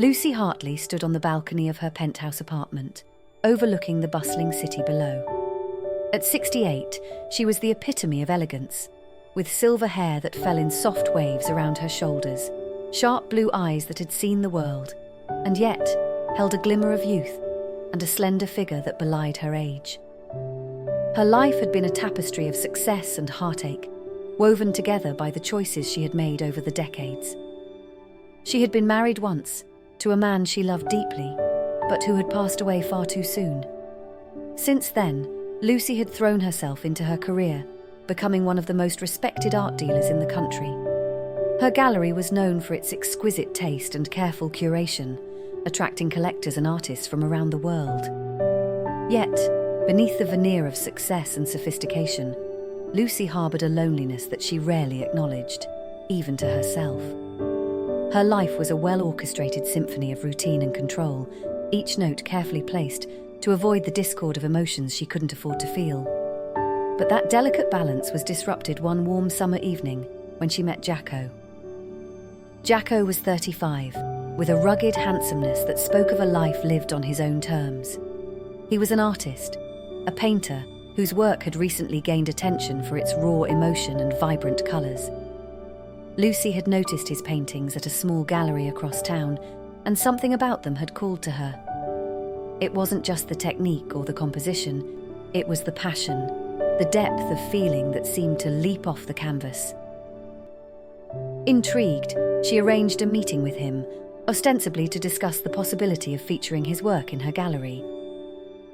Lucy Hartley stood on the balcony of her penthouse apartment, overlooking the bustling city below. At 68, she was the epitome of elegance, with silver hair that fell in soft waves around her shoulders, sharp blue eyes that had seen the world, and yet held a glimmer of youth and a slender figure that belied her age. Her life had been a tapestry of success and heartache, woven together by the choices she had made over the decades. She had been married once, to a man she loved deeply, but who had passed away far too soon. Since then, Lucy had thrown herself into her career, becoming one of the most respected art dealers in the country. Her gallery was known for its exquisite taste and careful curation, attracting collectors and artists from around the world. Yet, beneath the veneer of success and sophistication, Lucy harbored a loneliness that she rarely acknowledged, even to herself. Her life was a well-orchestrated symphony of routine and control, each note carefully placed to avoid the discord of emotions she couldn't afford to feel. But that delicate balance was disrupted one warm summer evening when she met Jaco. Jaco was 35, with a rugged handsomeness that spoke of a life lived on his own terms. He was an artist, a painter whose work had recently gained attention for its raw emotion and vibrant colours. Lucy had noticed his paintings at a small gallery across town, and something about them had called to her. It wasn't just the technique or the composition, it was the passion, the depth of feeling that seemed to leap off the canvas. Intrigued, she arranged a meeting with him, ostensibly to discuss the possibility of featuring his work in her gallery.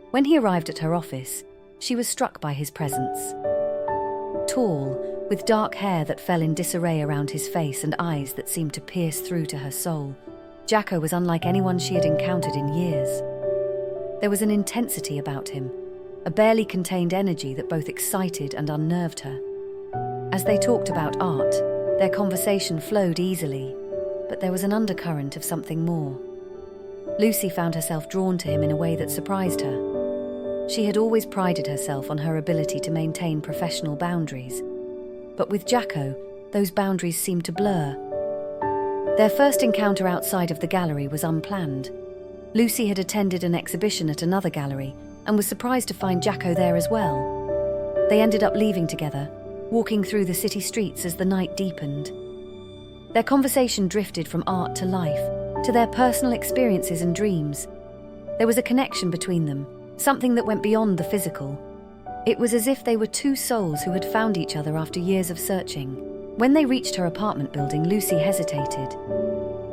When he arrived at her office, she was struck by his presence. Tall, with dark hair that fell in disarray around his face and eyes that seemed to pierce through to her soul, Jaco was unlike anyone she had encountered in years. There was an intensity about him, a barely contained energy that both excited and unnerved her. As they talked about art, their conversation flowed easily, but there was an undercurrent of something more. Lucy found herself drawn to him in a way that surprised her. She had always prided herself on her ability to maintain professional boundaries, but with Jaco, those boundaries seemed to blur. Their first encounter outside of the gallery was unplanned. Lucy had attended an exhibition at another gallery and was surprised to find Jaco there as well. They ended up leaving together, walking through the city streets as the night deepened. Their conversation drifted from art to life, to their personal experiences and dreams. There was a connection between them, something that went beyond the physical. It was as if they were two souls who had found each other after years of searching. When they reached her apartment building, Lucy hesitated.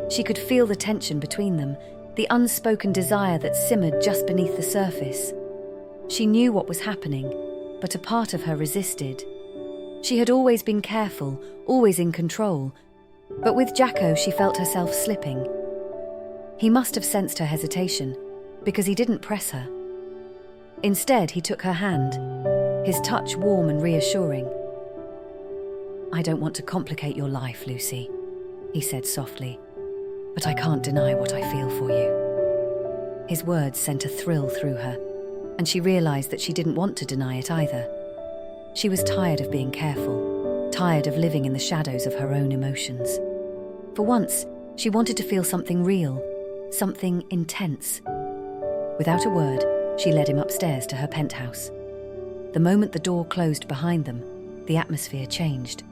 She could feel the tension between them, the unspoken desire that simmered just beneath the surface. She knew what was happening, but a part of her resisted. She had always been careful, always in control, but with Jaco she felt herself slipping. He must have sensed her hesitation, because he didn't press her. Instead, he took her hand, his touch warm and reassuring. "I don't want to complicate your life, Lucy," he said softly, "but I can't deny what I feel for you." His words sent a thrill through her, and she realized that she didn't want to deny it either. She was tired of being careful, tired of living in the shadows of her own emotions. For once, she wanted to feel something real, something intense. Without a word, she led him upstairs to her penthouse. The moment the door closed behind them, the atmosphere changed.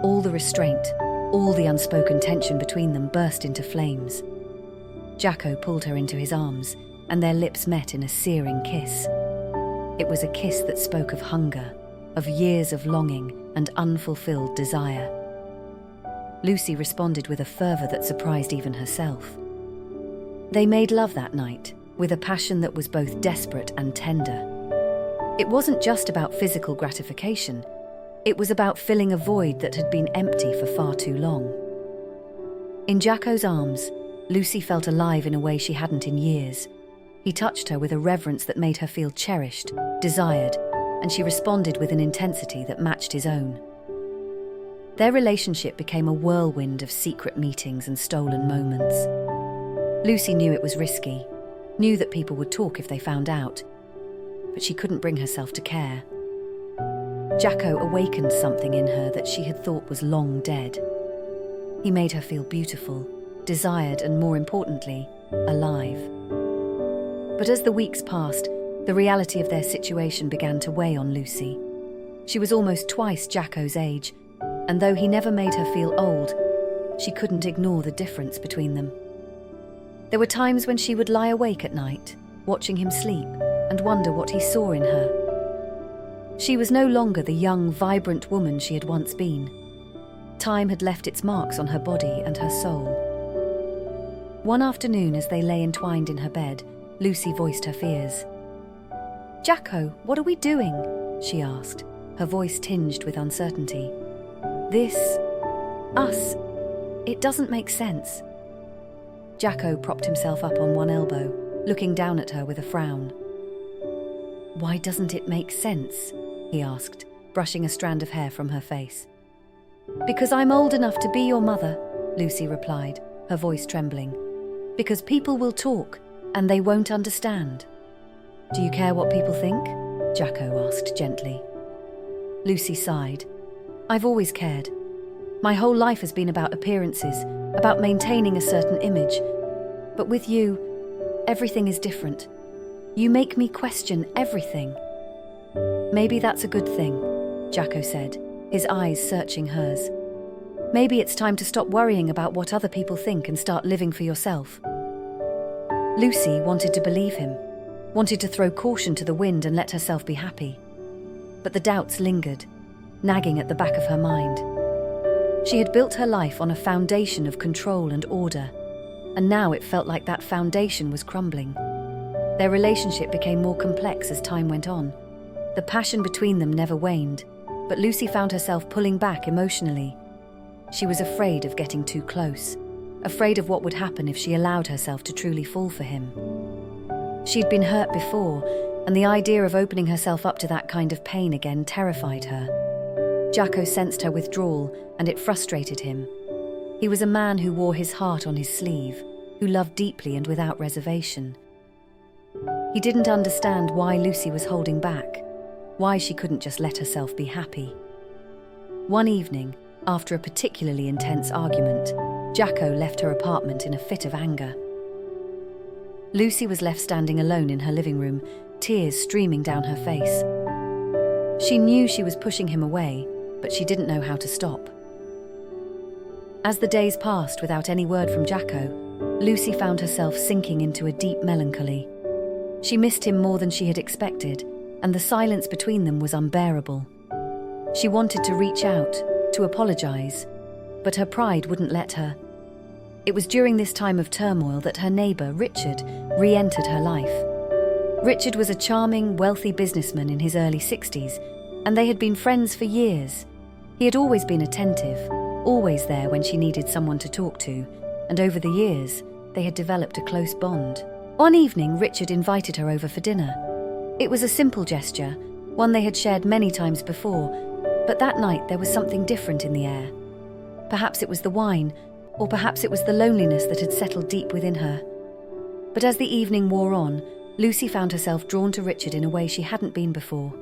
All the restraint, all the unspoken tension between them burst into flames. Jaco pulled her into his arms, and their lips met in a searing kiss. It was a kiss that spoke of hunger, of years of longing and unfulfilled desire. Lucy responded with a fervour that surprised even herself. They made love that night, with a passion that was both desperate and tender. It wasn't just about physical gratification, it was about filling a void that had been empty for far too long. In Jaco's arms, Lucy felt alive in a way she hadn't in years. He touched her with a reverence that made her feel cherished, desired, and she responded with an intensity that matched his own. Their relationship became a whirlwind of secret meetings and stolen moments. Lucy knew it was risky, knew that people would talk if they found out, but she couldn't bring herself to care. Jaco awakened something in her that she had thought was long dead. He made her feel beautiful, desired, and more importantly, alive. But as the weeks passed, the reality of their situation began to weigh on Lucy. She was almost twice Jaco's age, and though he never made her feel old, she couldn't ignore the difference between them. There were times when she would lie awake at night, watching him sleep, and wonder what he saw in her. She was no longer the young, vibrant woman she had once been. Time had left its marks on her body and her soul. One afternoon, as they lay entwined in her bed, Lucy voiced her fears. "Jaco, what are we doing?" she asked, her voice tinged with uncertainty. Us, it doesn't make sense." Jaco propped himself up on one elbow, looking down at her with a frown. "Why doesn't it make sense?" he asked, brushing a strand of hair from her face. "Because I'm old enough to be your mother," Lucy replied, her voice trembling. "Because people will talk, and they won't understand." "Do you care what people think?" Jaco asked gently. Lucy sighed. "I've always cared. My whole life has been about appearances, about maintaining a certain image. But with you, everything is different. You make me question everything." "Maybe that's a good thing," Jaco said, his eyes searching hers. "Maybe it's time to stop worrying about what other people think and start living for yourself." Lucy wanted to believe him, wanted to throw caution to the wind and let herself be happy. But the doubts lingered, nagging at the back of her mind. She had built her life on a foundation of control and order, and now it felt like that foundation was crumbling. Their relationship became more complex as time went on. The passion between them never waned, but Lucy found herself pulling back emotionally. She was afraid of getting too close, afraid of what would happen if she allowed herself to truly fall for him. She'd been hurt before, and the idea of opening herself up to that kind of pain again terrified her. Jaco sensed her withdrawal, and it frustrated him. He was a man who wore his heart on his sleeve, who loved deeply and without reservation. He didn't understand why Lucy was holding back, why she couldn't just let herself be happy. One evening, after a particularly intense argument, Jaco left her apartment in a fit of anger. Lucy was left standing alone in her living room, tears streaming down her face. She knew she was pushing him away, but she didn't know how to stop. As the days passed without any word from Jaco, Lucy found herself sinking into a deep melancholy. She missed him more than she had expected, and the silence between them was unbearable. She wanted to reach out, to apologize, but her pride wouldn't let her. It was during this time of turmoil that her neighbour, Richard, re-entered her life. Richard was a charming, wealthy businessman in his early 60s, and they had been friends for years. He had always been attentive, always there when she needed someone to talk to, and over the years, they had developed a close bond. One evening, Richard invited her over for dinner. It was a simple gesture, one they had shared many times before, but that night there was something different in the air. Perhaps it was the wine, or perhaps it was the loneliness that had settled deep within her. But as the evening wore on, Lucy found herself drawn to Richard in a way she hadn't been before.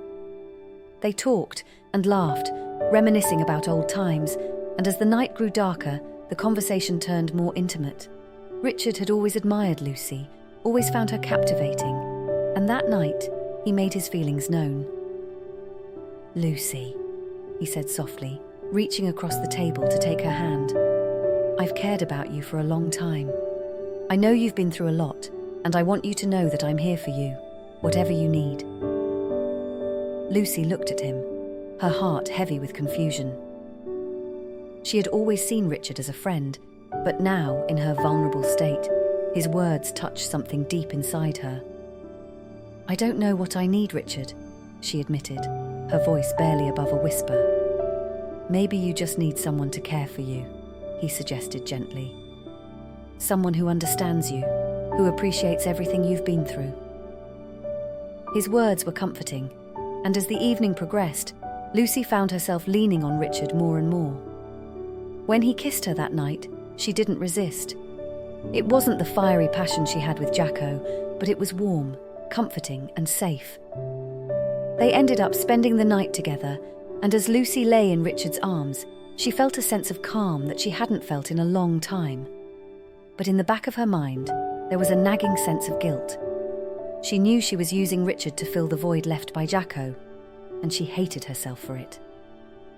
They talked and laughed, reminiscing about old times, and as the night grew darker, the conversation turned more intimate. Richard had always admired Lucy, always found her captivating, and that night he made his feelings known. "Lucy," he said softly, reaching across the table to take her hand. "I've cared about you for a long time. I know you've been through a lot, and I want you to know that I'm here for you, whatever you need." Lucy looked at him, her heart heavy with confusion. She had always seen Richard as a friend, but now, in her vulnerable state, his words touched something deep inside her. "I don't know what I need, Richard," she admitted, her voice barely above a whisper. "Maybe you just need someone to care for you," he suggested gently. "Someone who understands you, who appreciates everything you've been through." His words were comforting, and as the evening progressed, Lucy found herself leaning on Richard more and more. When he kissed her that night, she didn't resist. It wasn't the fiery passion she had with Jaco, but it was warm, comforting, and safe. They ended up spending the night together, and as Lucy lay in Richard's arms, she felt a sense of calm that she hadn't felt in a long time. but in the back of her mind, there was a nagging sense of guilt. She knew she was using Richard to fill the void left by Jaco, and she hated herself for it.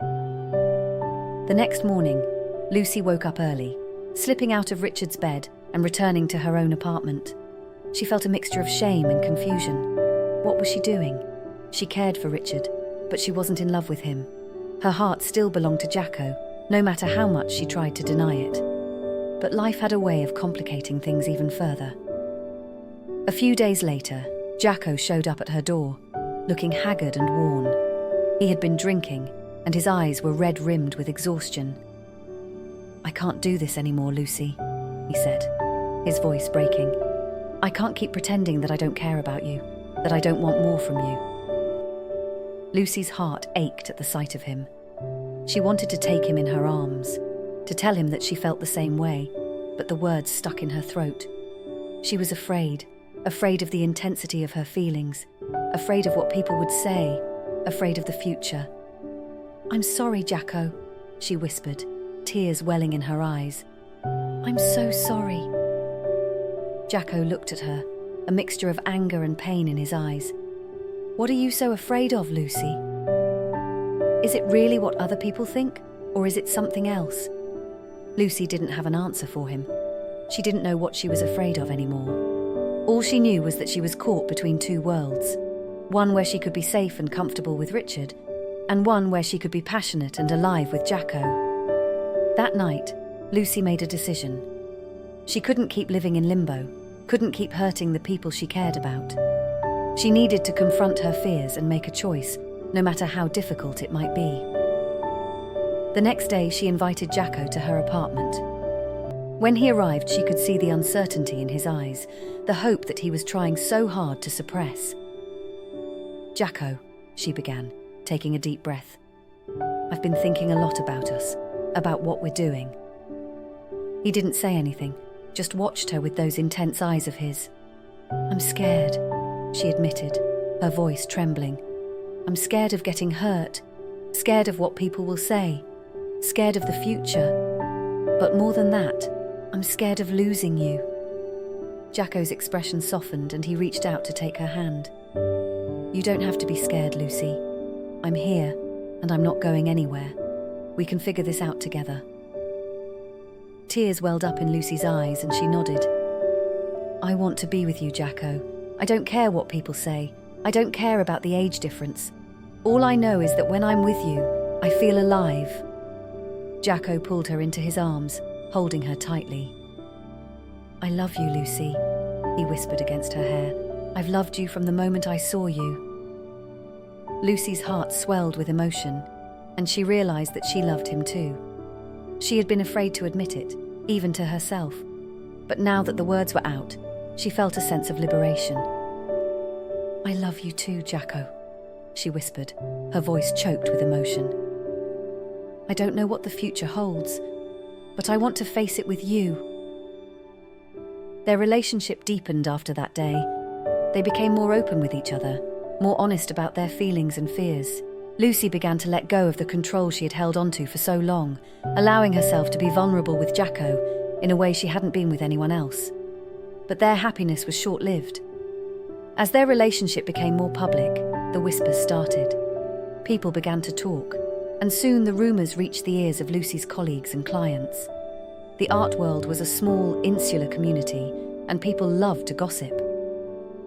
The next morning, Lucy woke up early, slipping out of Richard's bed and returning to her own apartment. She felt a mixture of shame and confusion. What was she doing? She cared for Richard, but she wasn't in love with him. Her heart still belonged to Jaco, no matter how much she tried to deny it. But life had a way of complicating things even further. A few days later, Jaco showed up at her door, looking haggard and worn. He had been drinking, and his eyes were red-rimmed with exhaustion. "I can't do this anymore, Lucy," he said, his voice breaking. "I can't keep pretending that I don't care about you, that I don't want more from you." Lucy's heart ached at the sight of him. She wanted to take him in her arms, to tell him that she felt the same way, but the words stuck in her throat. She was afraid of the intensity of her feelings, afraid of what people would say, afraid of the future. "I'm sorry, Jaco," she whispered, tears welling in her eyes. "I'm so sorry." Jaco looked at her, a mixture of anger and pain in his eyes. "What are you so afraid of, Lucy? Is it really what other people think, or is it something else?" Lucy didn't have an answer for him. She didn't know what she was afraid of anymore. All she knew was that she was caught between two worlds, one where she could be safe and comfortable with Richard, and one where she could be passionate and alive with Jaco. That night, Lucy made a decision. She couldn't keep living in limbo, couldn't keep hurting the people she cared about. She needed to confront her fears and make a choice, no matter how difficult it might be. The next day, she invited Jaco to her apartment. When he arrived, she could see the uncertainty in his eyes, the hope that he was trying so hard to suppress. "Jaco," she began, taking a deep breath. "I've been thinking a lot about us, about what we're doing." He didn't say anything, just watched her with those intense eyes of his. "I'm scared," she admitted, her voice trembling. "I'm scared of getting hurt, scared of what people will say, scared of the future. But more than that, I'm scared of losing you." Jaco's expression softened and he reached out to take her hand. "You don't have to be scared, Lucy. I'm here, and I'm not going anywhere. We can figure this out together." Tears welled up in Lucy's eyes and she nodded. "I want to be with you, Jaco. I don't care what people say. I don't care about the age difference. All I know is that when I'm with you, I feel alive." Jaco pulled her into his arms, holding her tightly. "I love you, Lucy," he whispered against her hair. "I've loved you from the moment I saw you." Lucy's heart swelled with emotion, and she realized that she loved him too. She had been afraid to admit it, even to herself, but now that the words were out, she felt a sense of liberation. "I love you too, Jaco," she whispered, her voice choked with emotion. "I don't know what the future holds, but I want to face it with you." Their relationship deepened after that day. They became more open with each other, more honest about their feelings and fears. Lucy began to let go of the control she had held onto for so long, allowing herself to be vulnerable with Jaco in a way she hadn't been with anyone else. But their happiness was short-lived. As their relationship became more public, the whispers started. People began to talk, and soon the rumours reached the ears of Lucy's colleagues and clients. The art world was a small, insular community, and people loved to gossip.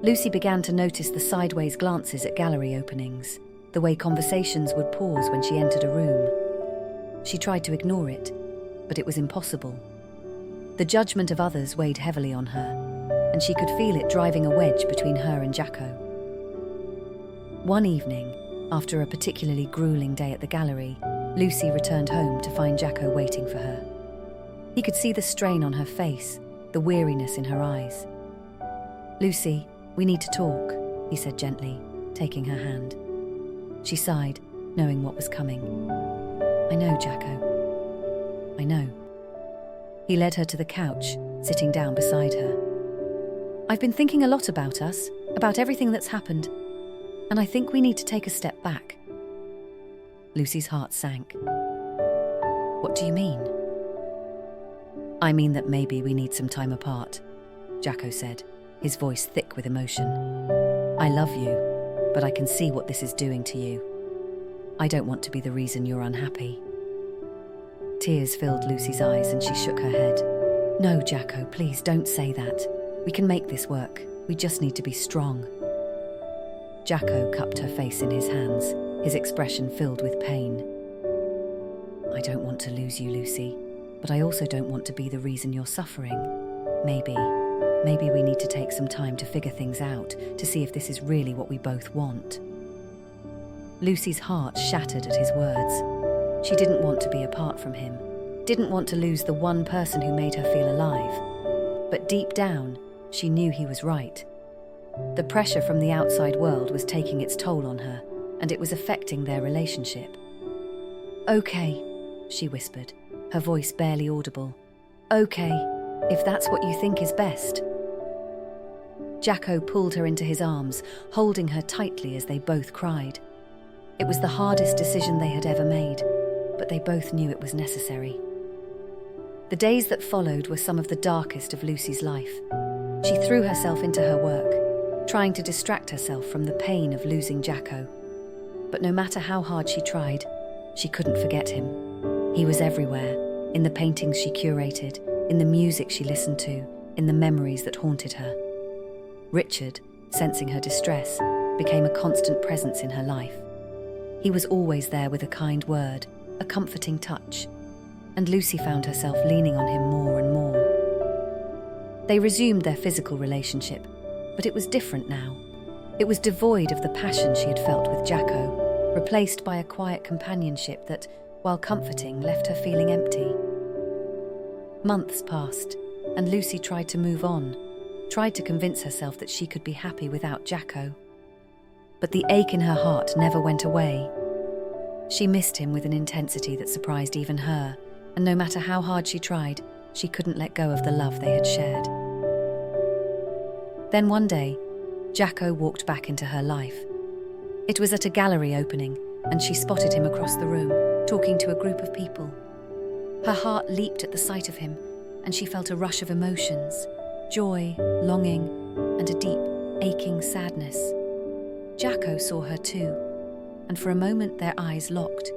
Lucy began to notice the sideways glances at gallery openings, the way conversations would pause when she entered a room. She tried to ignore it, but it was impossible. The judgment of others weighed heavily on her, and she could feel it driving a wedge between her and Jaco. One evening, after a particularly grueling day at the gallery, Lucy returned home to find Jaco waiting for her. He could see the strain on her face, the weariness in her eyes. "Lucy, we need to talk," he said gently, taking her hand. She sighed, knowing what was coming. "I know, Jaco. I know." He led her to the couch, sitting down beside her. "I've been thinking a lot about us, about everything that's happened, and I think we need to take a step back." Lucy's heart sank. "What do you mean?" I mean that maybe we need some time apart, Jaco said, his voice thick with emotion. I love you, but I can see what this is doing to you. I don't want to be the reason you're unhappy. Tears filled Lucy's eyes and she shook her head. No, Jaco, please don't say that. We can make this work. We just need to be strong. Jaco cupped her face in his hands, his expression filled with pain. I don't want to lose you, Lucy, but I also don't want to be the reason you're suffering. Maybe we need to take some time to figure things out, to see if this is really what we both want. Lucy's heart shattered at his words. She didn't want to be apart from him, didn't want to lose the one person who made her feel alive. But deep down, she knew he was right. The pressure from the outside world was taking its toll on her, and it was affecting their relationship. Okay, she whispered, her voice barely audible. Okay, if that's what you think is best. Jaco pulled her into his arms, holding her tightly as they both cried. It was the hardest decision they had ever made, but they both knew it was necessary. The days that followed were some of the darkest of Lucy's life. She threw herself into her work, trying to distract herself from the pain of losing Jaco. But no matter how hard she tried, she couldn't forget him. He was everywhere, in the paintings she curated, in the music she listened to, in the memories that haunted her. Richard, sensing her distress, became a constant presence in her life. He was always there with a kind word, a comforting touch, and Lucy found herself leaning on him more and more. They resumed their physical relationship, but it was different now. It was devoid of the passion she had felt with Jaco, replaced by a quiet companionship that, while comforting, left her feeling empty. Months passed, and Lucy tried to move on, tried to convince herself that she could be happy without Jaco. But the ache in her heart never went away. She missed him with an intensity that surprised even her, and no matter how hard she tried, she couldn't let go of the love they had shared. Then one day, Jaco walked back into her life. It was at a gallery opening, and she spotted him across the room, talking to a group of people. Her heart leaped at the sight of him, and she felt a rush of emotions, joy, longing, and a deep, aching sadness. Jaco saw her too, and for a moment their eyes locked.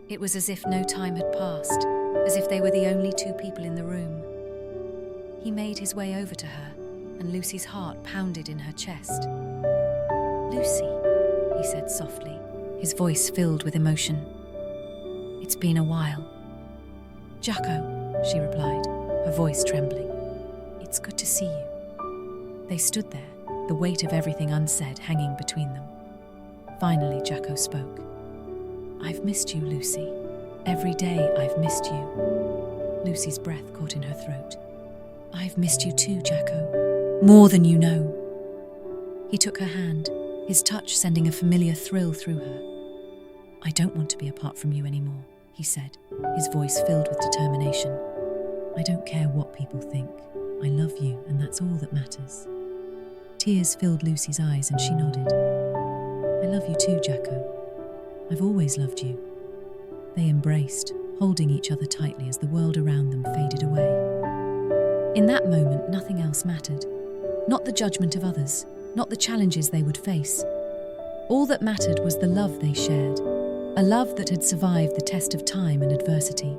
It was as if no time had passed, as if they were the only two people in the room. He made his way over to her, and Lucy's heart pounded in her chest. "Lucy," he said softly, his voice filled with emotion. "It's been a while." "Jaco," she replied, her voice trembling. "It's good to see you." They stood there, the weight of everything unsaid hanging between them. Finally, Jaco spoke. "I've missed you, Lucy. Every day I've missed you." Lucy's breath caught in her throat. "I've missed you too, Jaco. More than you know." He took her hand, his touch sending a familiar thrill through her. "I don't want to be apart from you anymore," he said, his voice filled with determination. "I don't care what people think. I love you, and that's all that matters." Tears filled Lucy's eyes and she nodded. "I love you too, Jaco. I've always loved you." They embraced, holding each other tightly as the world around them faded away. In that moment, nothing else mattered. Not the judgment of others, not the challenges they would face. All that mattered was the love they shared, a love that had survived the test of time and adversity.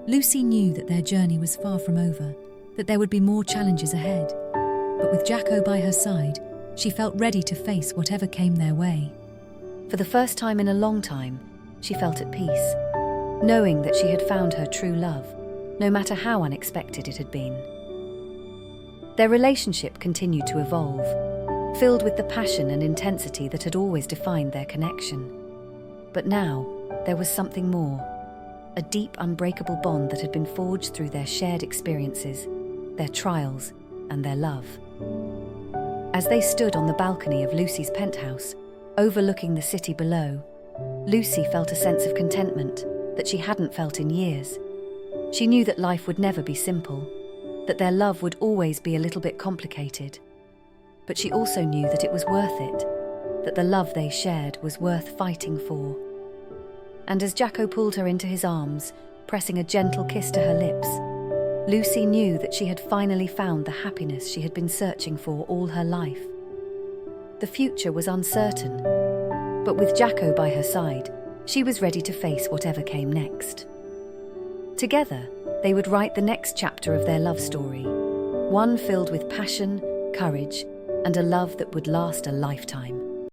Lucy knew that their journey was far from over, that there would be more challenges ahead. But with Jaco by her side, she felt ready to face whatever came their way. For the first time in a long time, she felt at peace, knowing that she had found her true love, no matter how unexpected it had been. Their relationship continued to evolve, filled with the passion and intensity that had always defined their connection. But now, there was something more, a deep, unbreakable bond that had been forged through their shared experiences, their trials, and their love. As they stood on the balcony of Lucy's penthouse, overlooking the city below, Lucy felt a sense of contentment that she hadn't felt in years. She knew that life would never be simple, that their love would always be a little bit complicated. But she also knew that it was worth it, that the love they shared was worth fighting for. And as Jaco pulled her into his arms, pressing a gentle kiss to her lips, Lucy knew that she had finally found the happiness she had been searching for all her life. The future was uncertain, but with Jaco by her side, she was ready to face whatever came next. Together, they would write the next chapter of their love story, one filled with passion, courage, and a love that would last a lifetime.